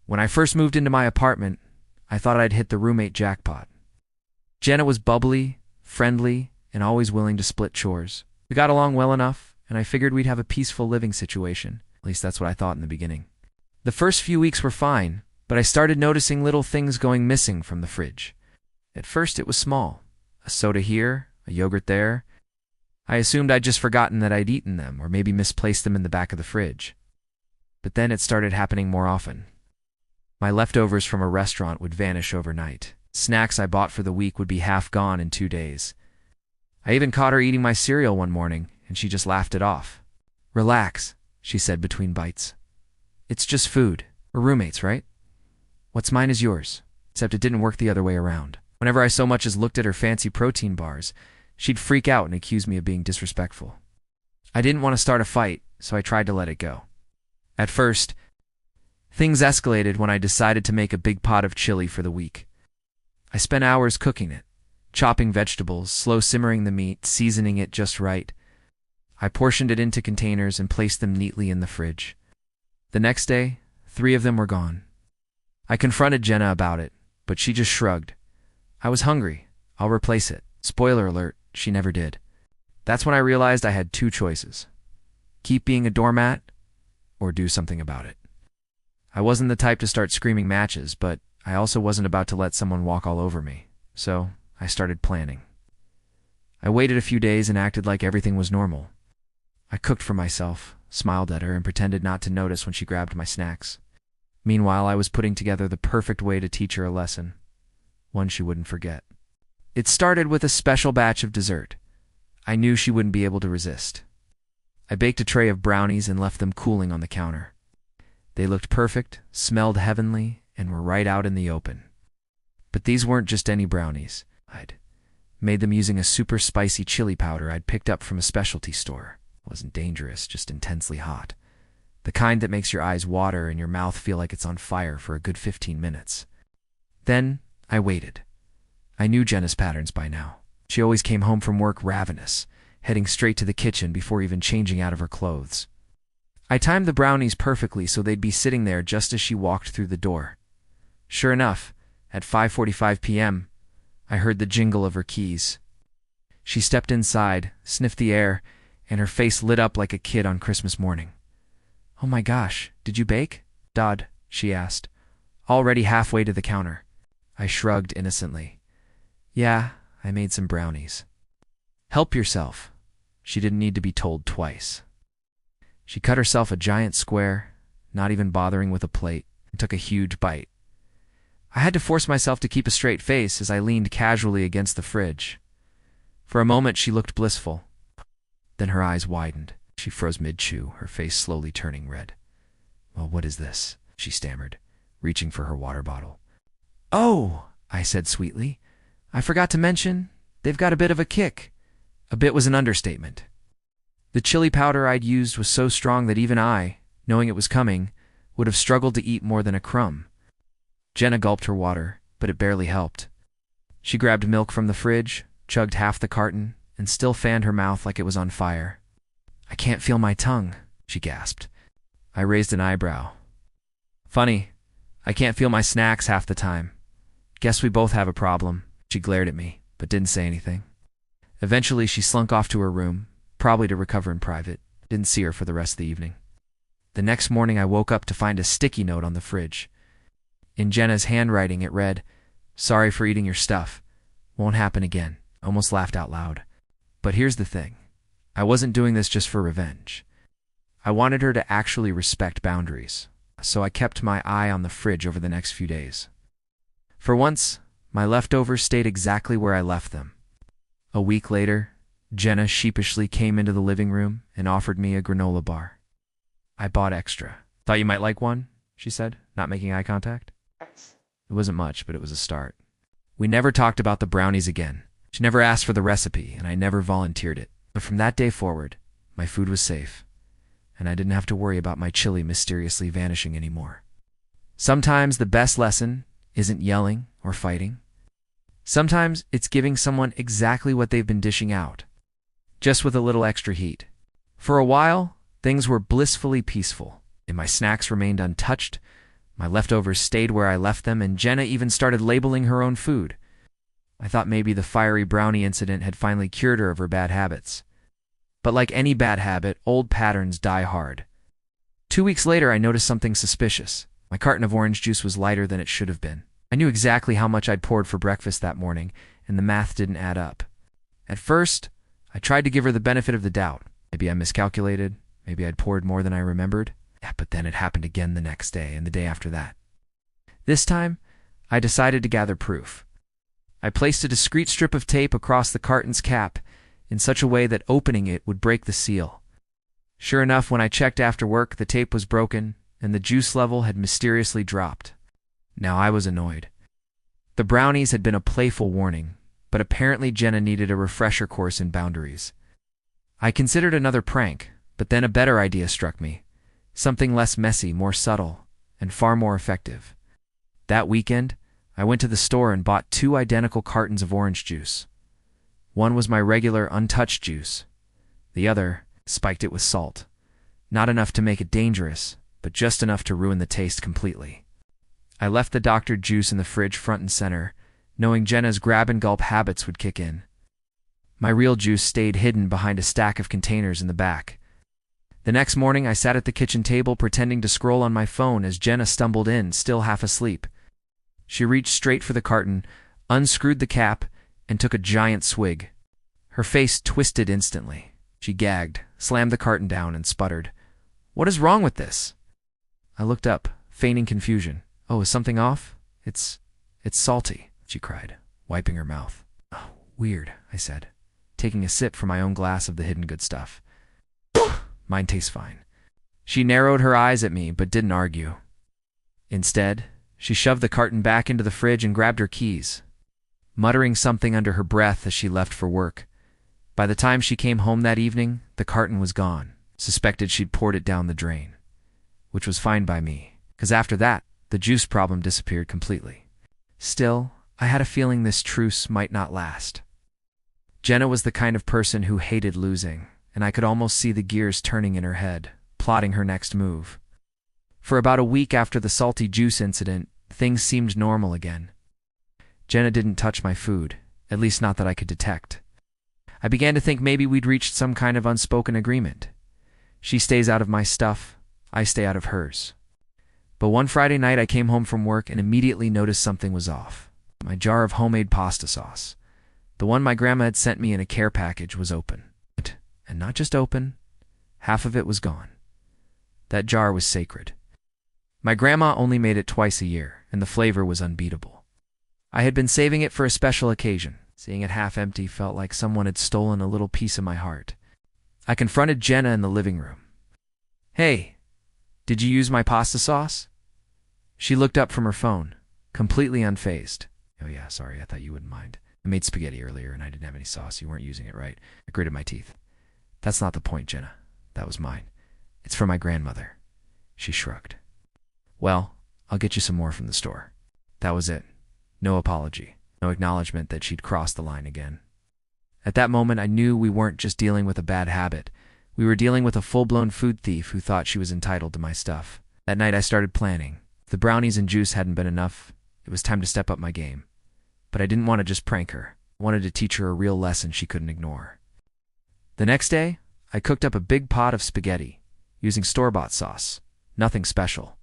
When I first moved into my apartment, I thought I'd hit the roommate jackpot. Jenna was bubbly, friendly, and always willing to split chores. We got along well enough, and I figured we'd have a peaceful living situation. At least that's what I thought in the beginning. The first few weeks were fine, but I started noticing little things going missing from the fridge. At first it was small. A soda here, a yogurt there. I assumed I'd just forgotten that I'd eaten them, or maybe misplaced them in the back of the fridge. But then it started happening more often. My leftovers from a restaurant would vanish overnight. Snacks I bought for the week would be half gone in 2 days. I even caught her eating my cereal one morning, and she just laughed it off. "Relax," she said between bites. "It's just food. We're roommates, right? What's mine is yours." Except it didn't work the other way around. Whenever I so much as looked at her fancy protein bars, she'd freak out and accuse me of being disrespectful. I didn't want to start a fight, so I tried to let it go. At first, things escalated when I decided to make a big pot of chili for the week. I spent hours cooking it, chopping vegetables, slow simmering the meat, seasoning it just right. I portioned it into containers and placed them neatly in the fridge. The next day, 3 of them were gone. I confronted Jenna about it, but she just shrugged. I was hungry. I'll replace it. Spoiler alert, she never did. That's when I realized I had 2 choices. Keep being a doormat, or do something about it. I wasn't the type to start screaming matches, but I also wasn't about to let someone walk all over me, so I started planning. I waited a few days and acted like everything was normal. I cooked for myself, smiled at her, and pretended not to notice when she grabbed my snacks. Meanwhile, I was putting together the perfect way to teach her a lesson, one she wouldn't forget. It started with a special batch of dessert. I knew she wouldn't be able to resist. I baked a tray of brownies and left them cooling on the counter. They looked perfect, smelled heavenly, and were right out in the open. But these weren't just any brownies. I'd made them using a super spicy chili powder I'd picked up from a specialty store. It wasn't dangerous, just intensely hot. The kind that makes your eyes water and your mouth feel like it's on fire for a good 15 minutes. Then I waited. I knew Jenna's patterns by now. She always came home from work ravenous, heading straight to the kitchen before even changing out of her clothes. I timed the brownies perfectly so they'd be sitting there just as she walked through the door. Sure enough, at 5:45 p.m., I heard the jingle of her keys. She stepped inside, sniffed the air, and her face lit up like a kid on Christmas morning. "Oh my gosh, did you bake?" "Dad," she asked, already halfway to the counter. I shrugged innocently. "Yeah, I made some brownies." "Help yourself." She didn't need to be told twice. She cut herself a giant square, not even bothering with a plate, and took a huge bite. I had to force myself to keep a straight face as I leaned casually against the fridge. For a moment she looked blissful. Then her eyes widened. She froze mid-chew, her face slowly turning red. "Well, what is this?" she stammered, reaching for her water bottle. "Oh," I said sweetly, "I forgot to mention, they've got a bit of a kick." A bit was an understatement. The chili powder I'd used was so strong that even I, knowing it was coming, would have struggled to eat more than a crumb. Jenna gulped her water, but it barely helped. She grabbed milk from the fridge, chugged half the carton, and still fanned her mouth like it was on fire. "I can't feel my tongue," she gasped. I raised an eyebrow. "Funny, I can't feel my snacks half the time. Guess we both have a problem." She glared at me, but didn't say anything. Eventually, she slunk off to her room, probably to recover in private. Didn't see her for the rest of the evening. The next morning, I woke up to find a sticky note on the fridge. In Jenna's handwriting, it read, "Sorry for eating your stuff. Won't happen again." I almost laughed out loud. But here's the thing. I wasn't doing this just for revenge. I wanted her to actually respect boundaries, so I kept my eye on the fridge over the next few days. For once, my leftovers stayed exactly where I left them. A week later, Jenna sheepishly came into the living room and offered me a granola bar. I bought extra. "Thought you might like one," she said, not making eye contact. It wasn't much, but it was a start. We never talked about the brownies again. She never asked for the recipe, and I never volunteered it. But from that day forward, my food was safe, and I didn't have to worry about my chili mysteriously vanishing anymore. Sometimes the best lesson isn't yelling or fighting. Sometimes it's giving someone exactly what they've been dishing out, just with a little extra heat. For a while, things were blissfully peaceful, and my snacks remained untouched, My leftovers stayed where I left them, and Jenna even started labeling her own food. I thought maybe the fiery brownie incident had finally cured her of her bad habits. But like any bad habit, old patterns die hard. 2 weeks later, I noticed something suspicious. My carton of orange juice was lighter than it should have been. I knew exactly how much I'd poured for breakfast that morning, and the math didn't add up. At first, I tried to give her the benefit of the doubt. Maybe I miscalculated. Maybe I'd poured more than I remembered. Yeah, but then it happened again the next day and the day after that. This time, I decided to gather proof. I placed a discreet strip of tape across the carton's cap in such a way that opening it would break the seal. Sure enough, when I checked after work, the tape was broken and the juice level had mysteriously dropped. Now I was annoyed. The brownies had been a playful warning, but apparently Jenna needed a refresher course in boundaries. I considered another prank, but then a better idea struck me. Something less messy, more subtle, and far more effective. That weekend, I went to the store and bought 2 identical cartons of orange juice. One was my regular untouched juice. The other, spiked it with salt. Not enough to make it dangerous, but just enough to ruin the taste completely. I left the doctored juice in the fridge front and center, knowing Jenna's grab-and-gulp habits would kick in. My real juice stayed hidden behind a stack of containers in the back. The next morning, I sat at the kitchen table pretending to scroll on my phone as Jenna stumbled in, still half asleep. She reached straight for the carton, unscrewed the cap, and took a giant swig. Her face twisted instantly. She gagged, slammed the carton down, and sputtered, "What is wrong with this?" I looked up, feigning confusion. "Oh, is something off? It's salty," she cried, wiping her mouth. "Oh, weird," I said, taking a sip from my own glass of the hidden good stuff. "Mine tastes fine." She narrowed her eyes at me, but didn't argue. Instead, she shoved the carton back into the fridge and grabbed her keys, muttering something under her breath as she left for work. By the time she came home that evening, the carton was gone. Suspected she'd poured it down the drain, which was fine by me, because after that, the juice problem disappeared completely. Still, I had a feeling this truce might not last. Jenna was the kind of person who hated losing, and I could almost see the gears turning in her head, plotting her next move. For about a week after the salty juice incident, things seemed normal again. Jenna didn't touch my food, at least not that I could detect. I began to think maybe we'd reached some kind of unspoken agreement. She stays out of my stuff, I stay out of hers. But one Friday night I came home from work and immediately noticed something was off. My jar of homemade pasta sauce, the one my grandma had sent me in a care package, was open. And not just open, half of it was gone. That jar was sacred. My grandma only made it twice a year, and the flavor was unbeatable. I had been saving it for a special occasion. Seeing it half empty felt like someone had stolen a little piece of my heart. I confronted Jenna in the living room. "Hey, did you use my pasta sauce?" She looked up from her phone, completely unfazed. "Oh yeah, sorry, I thought you wouldn't mind. I made spaghetti earlier and I didn't have any sauce. You weren't using it right." I gritted my teeth. "That's not the point, Jenna. That was mine. It's for my grandmother." She shrugged. "Well, I'll get you some more from the store." That was it. No apology. No acknowledgement that she'd crossed the line again. At that moment, I knew we weren't just dealing with a bad habit. We were dealing with a full-blown food thief who thought she was entitled to my stuff. That night, I started planning. If the brownies and juice hadn't been enough, it was time to step up my game. But I didn't want to just prank her. I wanted to teach her a real lesson she couldn't ignore. The next day, I cooked up a big pot of spaghetti, using store-bought sauce. Nothing special.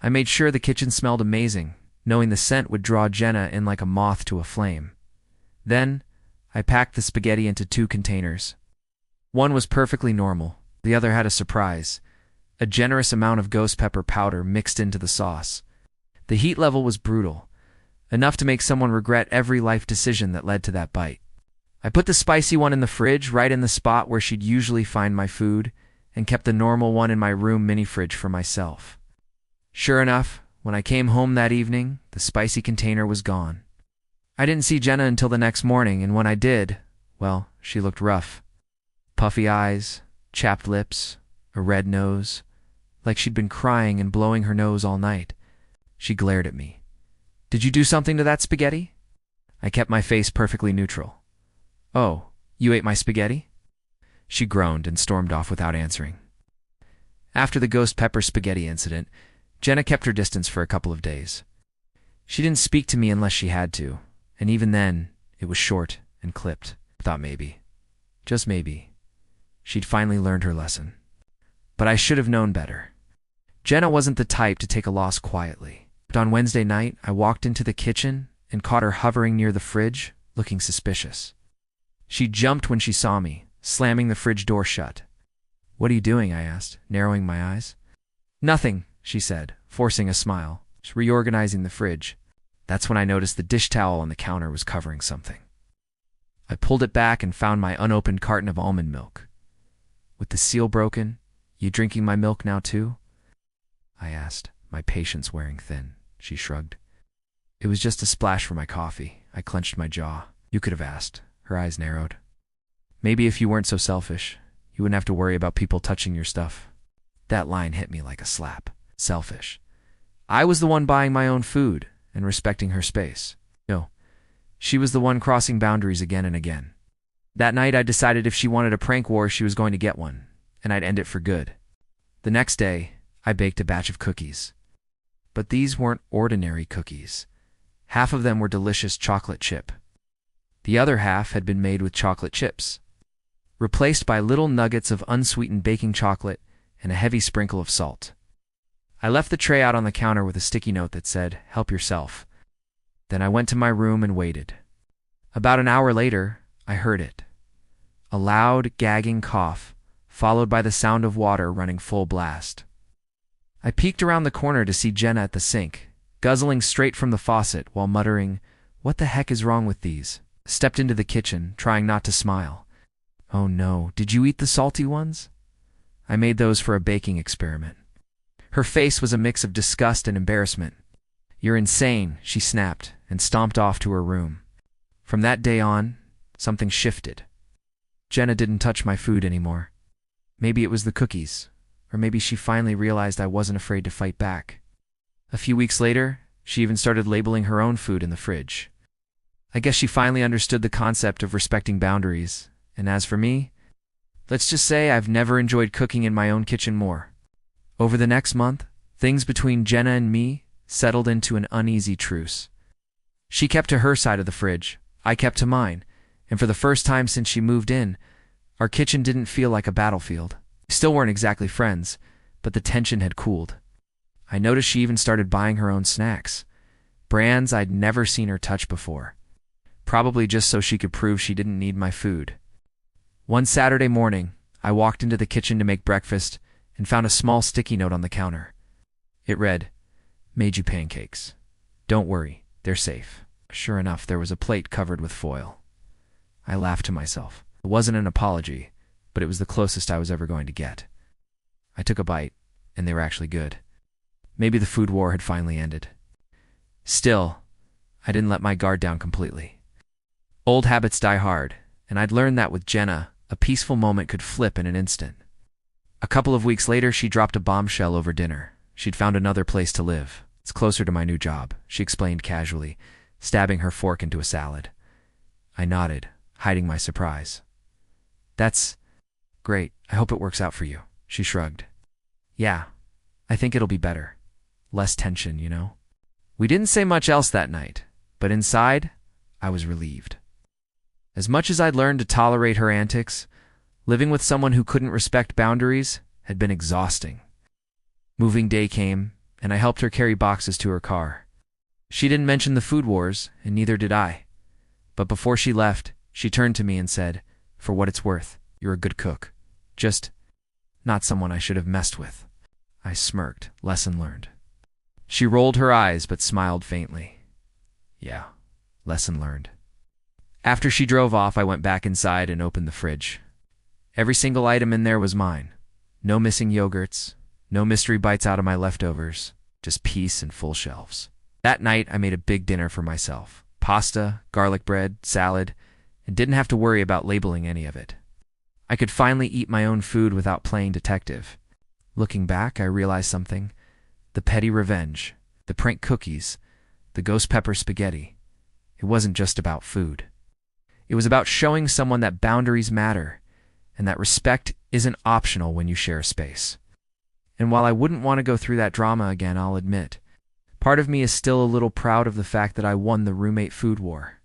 I made sure the kitchen smelled amazing, knowing the scent would draw Jenna in like a moth to a flame. Then, I packed the spaghetti into 2 containers. One was perfectly normal. The other had a surprise. A generous amount of ghost pepper powder mixed into the sauce. The heat level was brutal, enough to make someone regret every life decision that led to that bite. I put the spicy one in the fridge, right in the spot where she'd usually find my food, and kept the normal one in my room mini-fridge for myself. Sure enough, when I came home that evening, the spicy container was gone. I didn't see Jenna until the next morning, and when I did, well, she looked rough. Puffy eyes, chapped lips, a red nose, like she'd been crying and blowing her nose all night. She glared at me. "Did you do something to that spaghetti?" I kept my face perfectly neutral. "Oh, you ate my spaghetti?" She groaned and stormed off without answering. After the ghost pepper spaghetti incident, Jenna kept her distance for a couple of days. She didn't speak to me unless she had to, and even then, it was short and clipped. I thought maybe, just maybe, she'd finally learned her lesson. But I should have known better. Jenna wasn't the type to take a loss quietly. But on Wednesday night, I walked into the kitchen and caught her hovering near the fridge, looking suspicious. She jumped when she saw me, slamming the fridge door shut. "What are you doing?" I asked, narrowing my eyes. "Nothing," she said, forcing a smile, just reorganizing the fridge. That's when I noticed the dish towel on the counter was covering something. I pulled it back and found my unopened carton of almond milk. "With the seal broken, you drinking my milk now too?" I asked, my patience wearing thin. She shrugged. "It was just a splash for my coffee." I clenched my jaw. "You could have asked." Her eyes narrowed. "Maybe if you weren't so selfish, you wouldn't have to worry about people touching your stuff." That line hit me like a slap. Selfish. I was the one buying my own food and respecting her space. No, she was the one crossing boundaries again and again. That night I decided if she wanted a prank war, she was going to get one, and I'd end it for good. The next day, I baked a batch of cookies. But these weren't ordinary cookies. Half of them were delicious chocolate chip. The other half had been made with chocolate chips, replaced by little nuggets of unsweetened baking chocolate and a heavy sprinkle of salt. I left the tray out on the counter with a sticky note that said, "Help yourself." Then I went to my room and waited. About an hour later, I heard it. A loud, gagging cough, followed by the sound of water running full blast. I peeked around the corner to see Jenna at the sink, guzzling straight from the faucet while muttering, "What the heck is wrong with these?" Stepped into the kitchen, trying not to smile. "Oh no, did you eat the salty ones?" I made those for a baking experiment. Her face was a mix of disgust and embarrassment. "You're insane," she snapped, and stomped off to her room. From that day on, something shifted. Jenna didn't touch my food anymore. Maybe it was the cookies, or maybe she finally realized I wasn't afraid to fight back. A few weeks later, she even started labeling her own food in the fridge. I guess she finally understood the concept of respecting boundaries, and as for me, let's just say I've never enjoyed cooking in my own kitchen more. Over the next month, things between Jenna and me settled into an uneasy truce. She kept to her side of the fridge, I kept to mine, and for the first time since she moved in, our kitchen didn't feel like a battlefield. We still weren't exactly friends, but the tension had cooled. I noticed she even started buying her own snacks, brands I'd never seen her touch before, probably just so she could prove she didn't need my food. One Saturday morning, I walked into the kitchen to make breakfast and found a small sticky note on the counter. It read, "Made you pancakes. Don't worry, they're safe." Sure enough, there was a plate covered with foil. I laughed to myself. It wasn't an apology, but it was the closest I was ever going to get. I took a bite, and they were actually good. Maybe the food war had finally ended. Still, I didn't let my guard down completely. Old habits die hard, and I'd learned that with Jenna, a peaceful moment could flip in an instant. A couple of weeks later, she dropped a bombshell over dinner. She'd found another place to live. "It's closer to my new job," she explained casually, stabbing her fork into a salad. I nodded, hiding my surprise. "That's great. I hope it works out for you," she shrugged. "Yeah, I think it'll be better. Less tension, you know?" We didn't say much else that night, but inside, I was relieved. As much as I'd learned to tolerate her antics, living with someone who couldn't respect boundaries had been exhausting. Moving day came, and I helped her carry boxes to her car. She didn't mention the food wars, and neither did I. But before she left, she turned to me and said, "For what it's worth, you're a good cook. Just not someone I should have messed with." I smirked, lesson learned. She rolled her eyes but smiled faintly. Yeah, lesson learned. After she drove off, I went back inside and opened the fridge. Every single item in there was mine. No missing yogurts, no mystery bites out of my leftovers, just peace and full shelves. That night, I made a big dinner for myself. Pasta, garlic bread, salad, and didn't have to worry about labeling any of it. I could finally eat my own food without playing detective. Looking back, I realized something. The petty revenge, the prank cookies, the ghost pepper spaghetti. It wasn't just about food. It was about showing someone that boundaries matter and that respect isn't optional when you share a space. And while I wouldn't want to go through that drama again, I'll admit, part of me is still a little proud of the fact that I won the roommate food war.